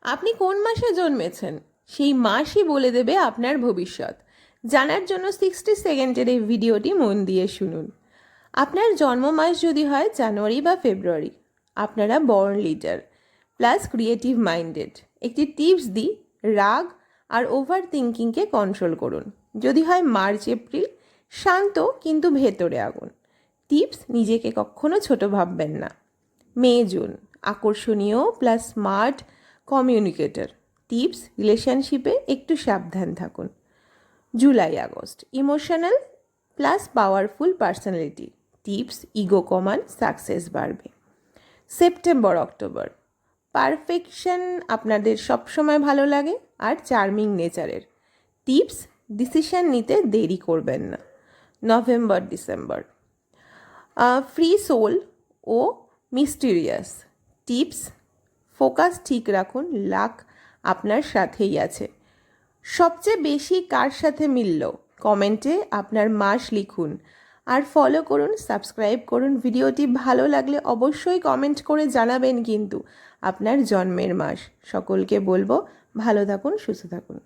আপনি কোন মাসে জন্মেছেন সেই মাসই বলে দেবে আপনার ভবিষ্যৎ। জানার জন্য 60 সেকেন্ডের এই ভিডিওটি মন দিয়ে শুনুন। আপনার জন্ম মাস যদি হয় জানুয়ারি বা ফেব্রুয়ারি, আপনারা born leader plus creative minded. একটি টিপস দিই, রাগ আর ওভার থিঙ্কিংকে কন্ট্রোল করুন। যদি হয় মার্চ এপ্রিল, শান্ত কিন্তু ভেতরে আগুন। টিপস, নিজেকে কখনো ছোট ভাববেন না। মে জুন, আকর্ষণীয় প্লাস স্মার্ট কমিউনিকেটর। টিপস, রিলেশনশিপে একটু সাবধান থাকুন। July August, emotional plus powerful personality. Tips, ego কমান, সাকসেস বাড়বে। সেপ্টেম্বর অক্টোবর, পারফেকশন আপনাদের সবসময় ভালো লাগে আর চার্মিং নেচারের। টিপস, ডিসিশন নিতে দেরি করবেন না। নভেম্বর ডিসেম্বর, ফ্রি সোল ও মিস্টিরিয়াস। টিপস, ফোকাস ঠিক রাখুন, লাক আপনার সাথেই আছে। সবচেয়ে বেশি কার সাথে মিলল কমেন্টে আপনার মাস লিখুন আর ফলো করুন, সাবস্ক্রাইব করুন। ভিডিওটি ভালো লাগলে অবশ্যই কমেন্ট করে জানাবেন কিন্তু আপনার জন্মের মাস। সকলকে বলবো ভালো থাকুন, সুস্থ থাকুন।